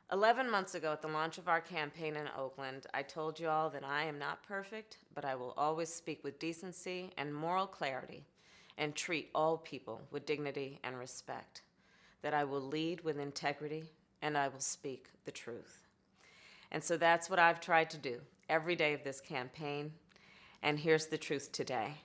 11 months ago, at the launch of our campaign in Oakland, I told you all that I am not perfect, but I will always speak with decency and moral clarity and treat all people with dignity and respect, that I will lead with integrity and I will speak the truth. And so that's what I've tried to do every day of this campaign, and here's the truth today.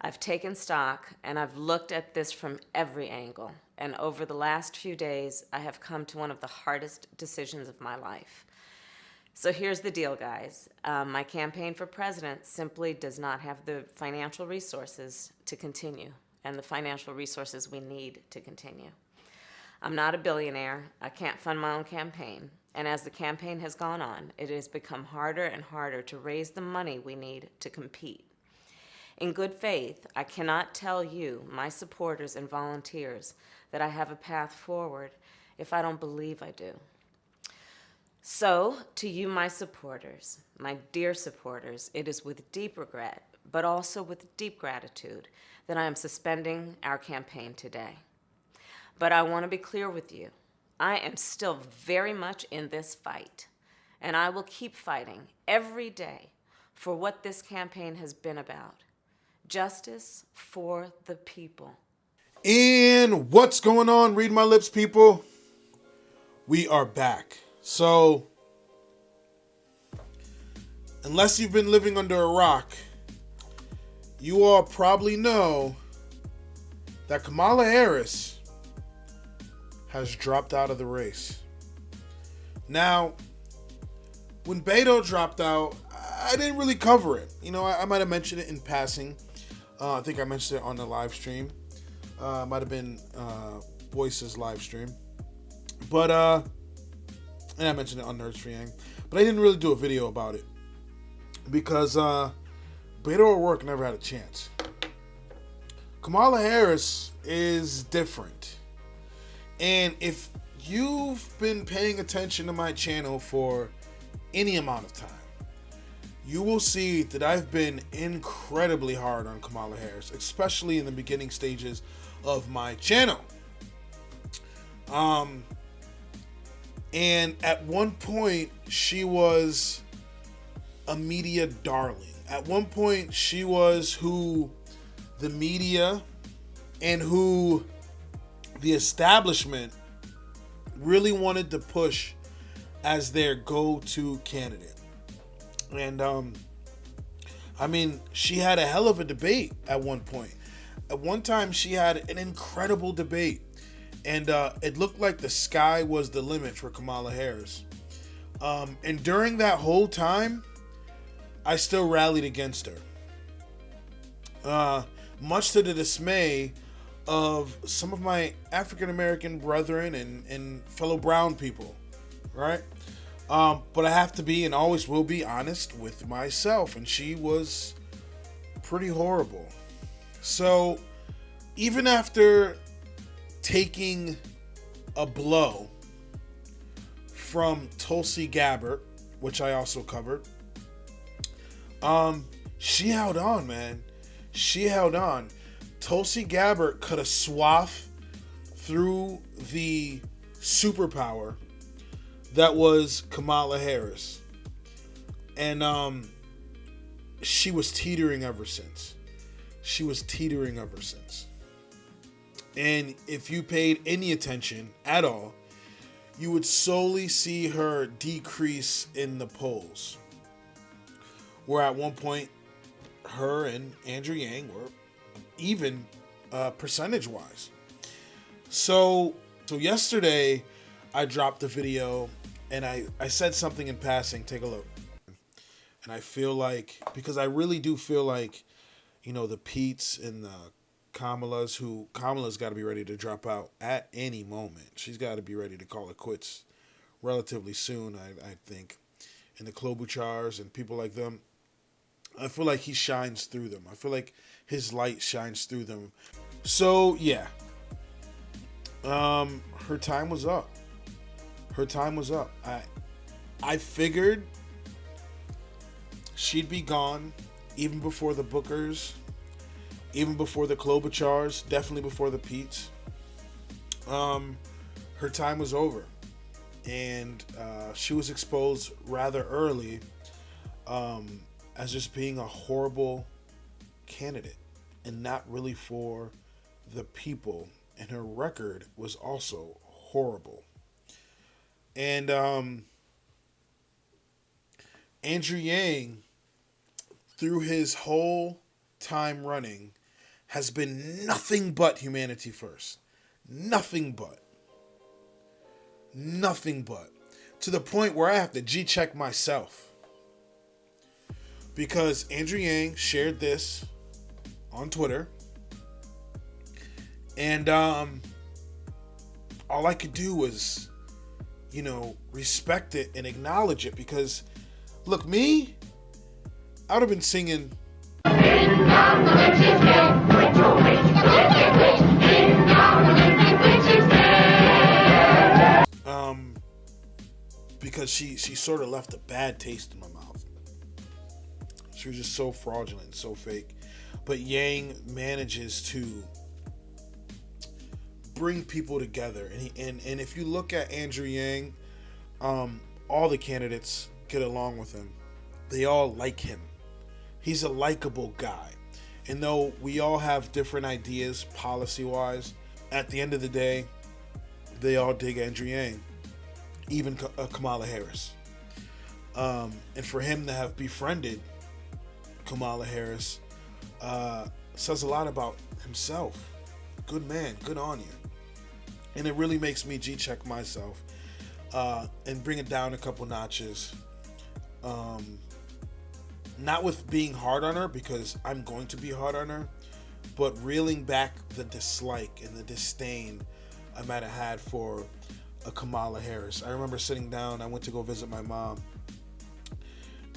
I've taken stock and I've looked at this from every angle. And over the last few days, I have come to one of the hardest decisions of my life. So here's the deal, guys. My campaign for president simply does not have the financial resources to continue and the financial resources we need to continue. I'm not a billionaire. I can't fund my own campaign. And as the campaign has gone on, it has become harder and harder to raise the money we need to compete. In good faith, I cannot tell you, my supporters and volunteers, that I have a path forward if I don't believe I do. So, to you, my supporters, my dear supporters, it is with deep regret, but also with deep gratitude, that I am suspending our campaign today. But I want to be clear with you. I am still very much in this fight, and I will keep fighting every day for what this campaign has been about. Justice for the people. And what's going on, Read My Lips people? We are back. So, unless you've been living under a rock, you all probably know that Kamala Harris has dropped out of the race. Now, when Beto dropped out, I didn't really cover it. You know, I might have mentioned it in passing. I think I mentioned it on the live stream. Might have been Voice's live stream. But, and I mentioned it on Nerds for Yang. But I didn't really do a video about it. Because Beto at work never had a chance. Kamala Harris is different. And if you've been paying attention to my channel for any amount of time, you will see that I've been incredibly hard on Kamala Harris, especially in the beginning stages of my channel. And at one point, she was a media darling. At one point, she was who the media and who the establishment really wanted to push as their go-to candidate. And, I mean, she had a hell of a debate at one point. At one time, she had an incredible debate. And it looked like the sky was the limit for Kamala Harris. And during that whole time, I still rallied against her. Much to the dismay of some of my African-American brethren and fellow brown people, right? But I have to be and always will be honest with myself, and she was pretty horrible. So even after taking a blow from Tulsi Gabbard, which I also covered, she held on, man. She held on. Tulsi Gabbard cut a swath through the superpower that was Kamala Harris. And she was teetering ever since. She was teetering ever since. And if you paid any attention at all, you would slowly see her decrease in the polls. Where at one point, her and Andrew Yang were even percentage-wise. So yesterday, I dropped a video, and I said something in passing. Take a look. And I feel like, because I really do feel like, you know, the Pete's and the Kamala's got to be ready to drop out at any moment. She's got to be ready to call it quits relatively soon, I think. And the Klobuchars and people like them, I feel like he shines through them. I feel like his light shines through them. So, yeah. Her time was up. Her time was up. I figured she'd be gone even before the Bookers, even before the Klobuchars, definitely before the Pete's. Her time was over. and she was exposed rather early as just being a horrible candidate and not really for the people. And her record was also horrible. And Andrew Yang, through his whole time running, has been nothing but humanity first. Nothing but. Nothing but. To the point where I have to G-check myself. Because Andrew Yang shared this on Twitter. And all I could do was, respect it and acknowledge it. Because, look, me, I would have been singing... because she sort of left a bad taste in my mouth. She was just so fraudulent, so fake. But Yang manages to bring people together, and if you look at Andrew Yang, all the candidates get along with him. They all like him. He's a likable guy. And though we all have different ideas policy-wise, at the end of the day, they all dig Andrew Yang. Even Kamala Harris. And for him to have befriended Kamala Harris says a lot about himself. Good man, good on you. And it really makes me G-check myself and bring it down a couple notches. Not with being hard on her, because I'm going to be hard on her, but reeling back the dislike and the disdain I might have had for a Kamala Harris. I remember sitting down, I went to go visit my mom,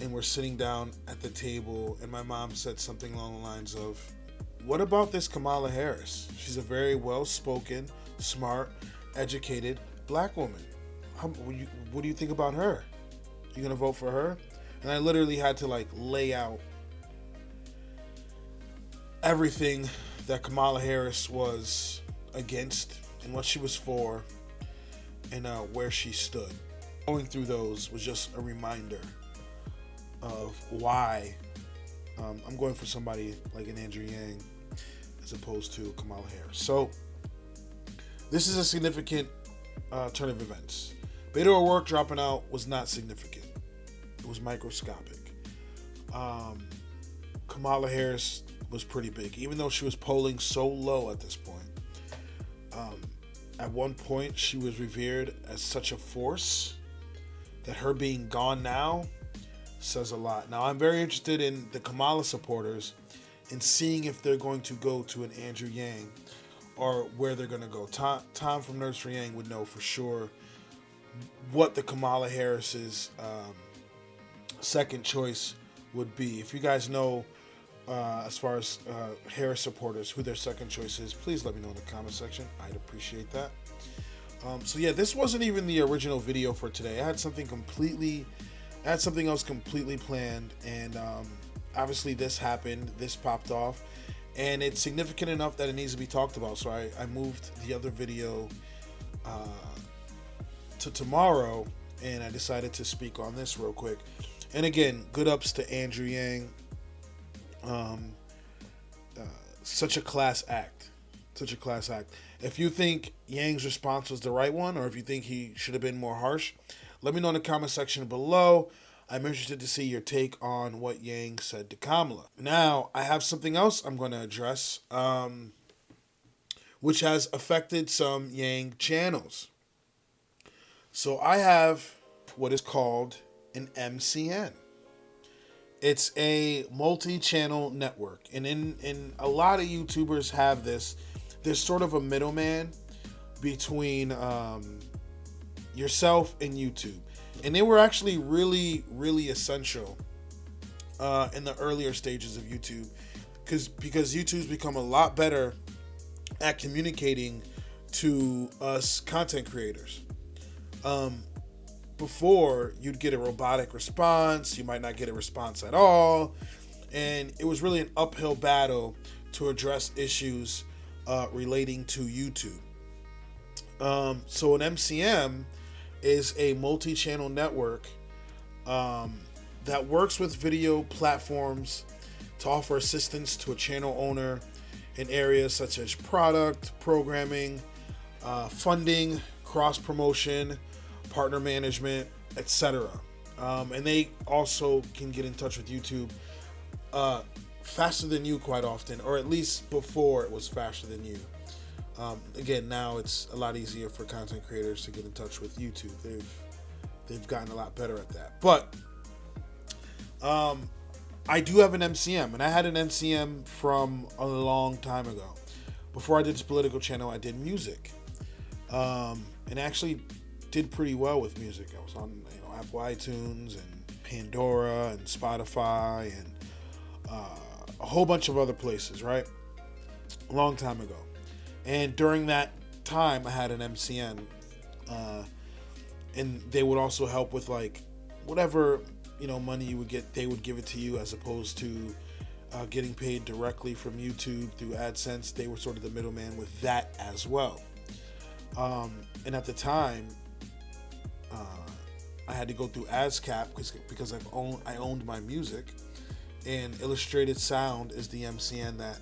and we're sitting down at the table, and my mom said something along the lines of, what about this Kamala Harris? She's a very well-spoken, smart, educated black woman. What do you think about her? You gonna vote for her? And I literally had to lay out everything that Kamala Harris was against and what she was for and where she stood. Going through those was just a reminder of why I'm going for somebody like an Andrew Yang as opposed to Kamala Harris. So this is a significant turn of events. Beto O'Rourke dropping out was not significant. It was microscopic. Kamala Harris was pretty big, even though she was polling so low at this point. At one point, she was revered as such a force that her being gone now says a lot. Now, I'm very interested in the Kamala supporters and seeing if they're going to go to an Andrew Yang or where they're going to go. Tom from Nurse for Yang would know for sure what the Kamala Harris's second choice would be. If you guys know, as far as Harris supporters, who their second choice is, please let me know in the comment section. I'd appreciate that. So yeah, this wasn't even the original video for today. I had something else completely planned, and obviously this happened, this popped off, and it's significant enough that it needs to be talked about. So I moved the other video to tomorrow, and I decided to speak on this real quick. And again, good ups to Andrew Yang. Such a class act. Such a class act. If you think Yang's response was the right one, or if you think he should have been more harsh, let me know in the comment section below. I'm interested to see your take on what Yang said to Kamala. Now, I have something else I'm going to address, which has affected some Yang channels. So I have what is called an MCN. It's a multi-channel network, and in a lot of YouTubers have this. There's sort of a middleman between yourself and YouTube, and they were actually really, really essential in the earlier stages of YouTube, because YouTube's become a lot better at communicating to us content creators. Before, you'd get a robotic response, you might not get a response at all, and it was really an uphill battle to address issues relating to YouTube. So an MCM is a multi-channel network that works with video platforms to offer assistance to a channel owner in areas such as product, programming, funding, cross-promotion, partner management, etc. And they also can get in touch with YouTube faster than you quite often, or at least before it was faster than you. Again, now it's a lot easier for content creators to get in touch with YouTube. They've gotten a lot better at that. But I do have an MCM, and I had an MCM from a long time ago. Before I did this political channel, I did music, and actually did pretty well with music. I was on Apple iTunes and Pandora and Spotify and a whole bunch of other places, right? A long time ago. And during that time, I had an MCN, and they would also help with like whatever money you would get. They would give it to you as opposed to getting paid directly from YouTube through AdSense. They were sort of the middleman with that as well. And at the time, I had to go through ASCAP because I owned my music, and Illustrated Sound is the MCN that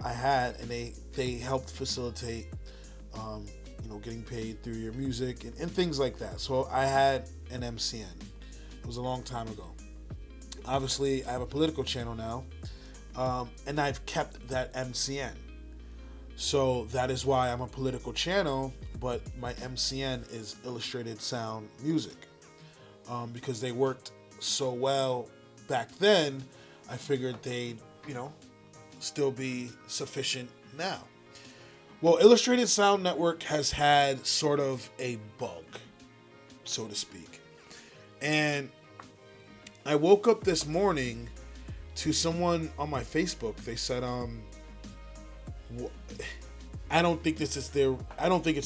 I had, and they helped facilitate getting paid through your music and things like that. So I had an MCN. It was a long time ago. Obviously, I have a political channel now, and I've kept that MCN. So that is why I'm a political channel, but my MCN is Illustrated Sound Music. Because they worked so well back then, I figured they'd, still be sufficient now. Well, Illustrated Sound Network has had sort of a bug, so to speak. And I woke up this morning to someone on my Facebook. They said, I don't think it's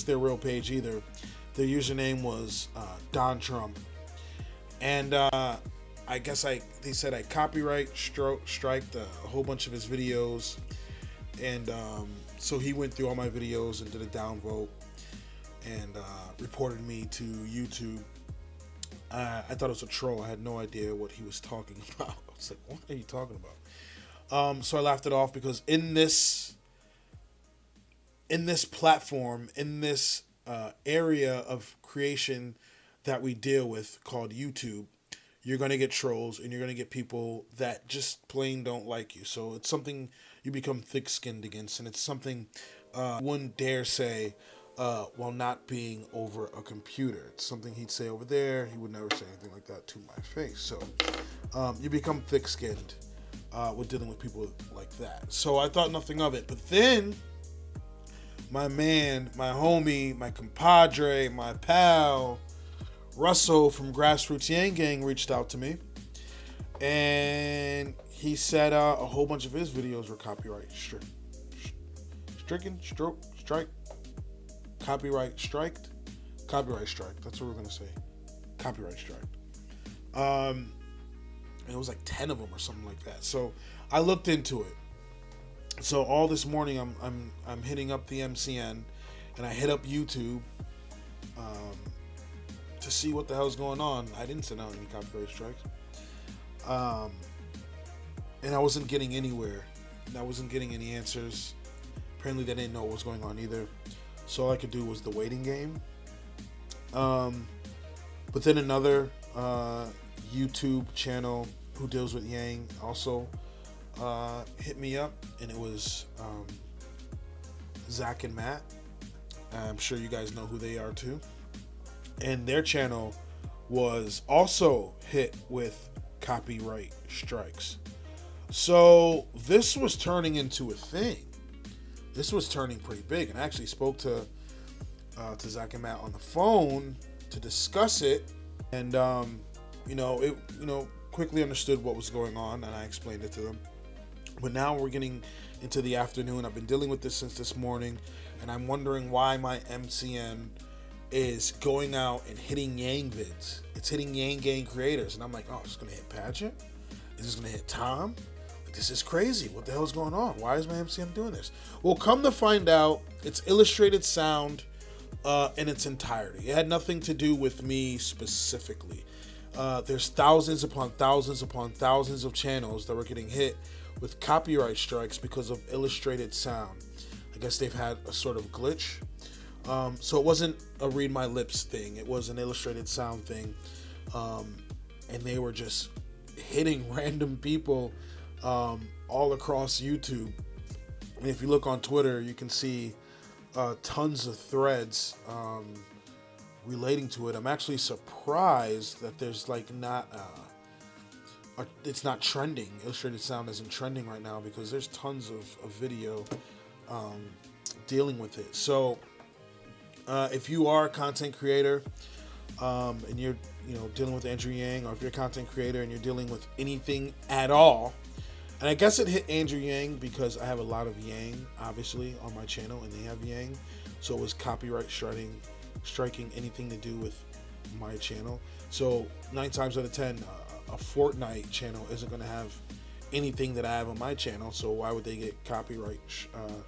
their real page either. Their username was Don Trump. And I guess they said I copyright striked a whole bunch of his videos. And so he went through all my videos and did a downvote and reported me to YouTube. I thought it was a troll. I had no idea what he was talking about. I was like, what are you talking about? So I laughed it off because in this platform, in this area of creation that we deal with called YouTube, you're going to get trolls and you're going to get people that just plain don't like you. So it's something you become thick-skinned against, and it's something wouldn't dare say while not being over a computer. It's something he'd say over there. He would never say anything like that to my face. So you become thick-skinned with dealing with people like that. So I thought nothing of it. But then my man, my homie, my compadre, my pal, Russell from Grassroots Yang Gang reached out to me, and he said a whole bunch of his videos were copyright strike, copyright strike. That's what we're gonna say, copyright strike. And it was like 10 of them or something like that. So I looked into it. So all this morning I'm hitting up the MCN, and I hit up YouTube to see what the hell's going on. I didn't send out any copyright strikes. And I wasn't getting anywhere. I wasn't getting any answers. Apparently they didn't know what was going on either. So all I could do was the waiting game. But then another YouTube channel who deals with Yang also hit me up, and it was Zach and Matt. I'm sure you guys know who they are too. And their channel was also hit with copyright strikes. So this was turning into a thing. This was turning pretty big, and I actually spoke to Zach and Matt on the phone to discuss it, and quickly understood what was going on, and I explained it to them. But now we're getting into the afternoon. I've been dealing with this since this morning, and I'm wondering why my MCN is going out and hitting Yang vids. It's hitting Yang Gang creators, and I'm like, oh, it's gonna hit Paget? Is this gonna hit Tom? This is crazy. What the hell is going on? Why is my MCN doing this? Well, come to find out, it's Illustrated Sound in its entirety. It had nothing to do with me specifically. There's thousands upon thousands upon thousands of channels that were getting hit with copyright strikes because of illustrated sound. I guess they've had a sort of glitch. So it wasn't a read my lips thing. It was an illustrated sound thing. And they were just hitting random people all across YouTube. And if you look on Twitter, you can see tons of threads relating to it. I'm actually surprised that there's like not it's not trending. Illustrated sound isn't trending right now because there's tons of video dealing with it. So if you are a content creator and you're dealing with Andrew Yang, or if you're a content creator and you're dealing with anything at all, and I guess it hit Andrew Yang because I have a lot of Yang obviously on my channel and they have Yang, so it was copyright striking anything to do with my channel. So 9 times out of 10 a Fortnite channel isn't going to have anything that I have on my channel, so why would they get copyright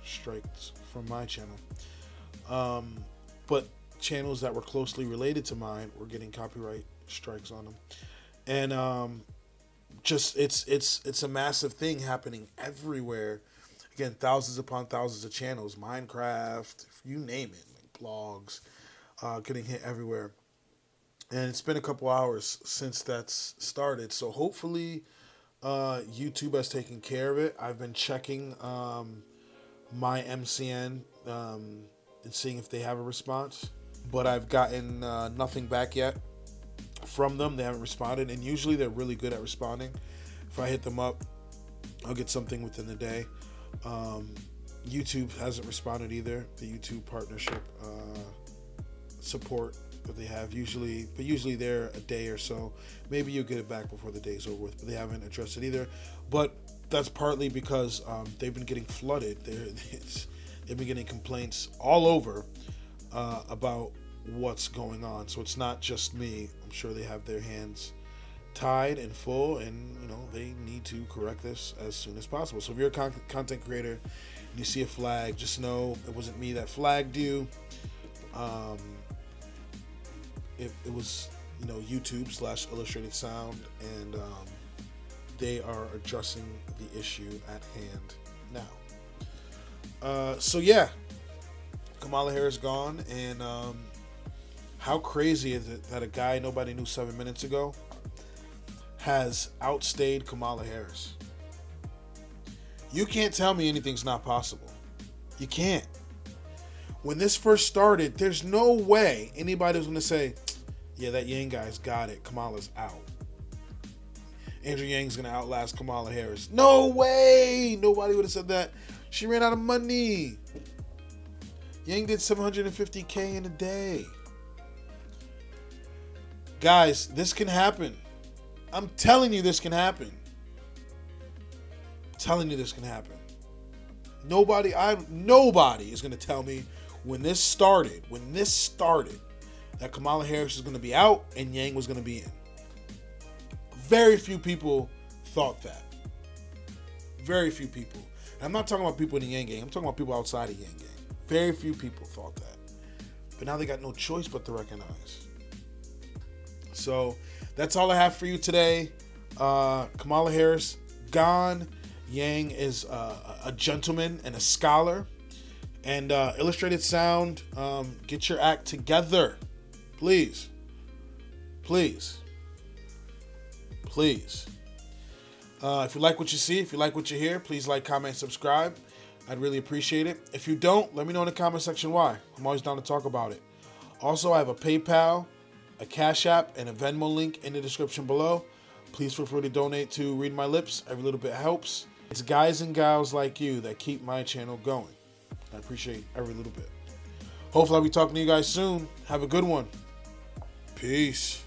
strikes from my channel? But channels that were closely related to mine were getting copyright strikes on them, and just it's a massive thing happening everywhere. Again, thousands upon thousands of channels, Minecraft, you name it, like blogs, getting hit everywhere. And it's been a couple hours since that's started, so hopefully YouTube has taken care of it. I've been checking my MCN and seeing if they have a response, but I've gotten nothing back yet from them. They haven't responded, and usually they're really good at responding. If I hit them up, I'll get something within the day. YouTube hasn't responded either. The YouTube partnership support that they have usually they're a day or so. Maybe you'll get it back before the day's over with, but they haven't addressed it either. But that's partly because they've been getting flooded. They've been getting complaints all over about what's going on. So it's not just me. I'm sure they have their hands tied and full, and they need to correct this as soon as possible. So if you're a content creator and you see a flag, just know it wasn't me that flagged you. It was YouTube / Illustrated Sound, and they are addressing the issue at hand now. So yeah, Kamala Harris gone, and how crazy is it that a guy nobody knew 7 minutes ago has outstayed Kamala Harris? You can't tell me anything's not possible. You can't. When this first started, there's no way anybody was going to say, yeah, that Yang guy's got it. Kamala's out. Andrew Yang's going to outlast Kamala Harris. No way. Nobody would have said that. She ran out of money. Yang did $750K in a day. Guys, this can happen. I'm telling you this can happen. I'm telling you this can happen. Nobody is going to tell me when this started, that Kamala Harris was going to be out and Yang was going to be in. Very few people thought that. Very few people. And I'm not talking about people in the Yang gang. I'm talking about people outside of Yang gang. Very few people thought that. But now they got no choice but to recognize. So that's all I have for you today. Kamala Harris gone. Yang is a gentleman and a scholar. And Illustrated Sound, get your act together. Please. Please. Please. If you like what you see, if you like what you hear, please like, comment, subscribe. I'd really appreciate it. If you don't, let me know in the comment section why. I'm always down to talk about it. Also, I have a PayPal, a Cash App, and a Venmo link in the description below. Please feel free to donate to Read My Lips. Every little bit helps. It's guys and gals like you that keep my channel going. I appreciate every little bit. Hopefully I'll be talking to you guys soon. Have a good one. Peace.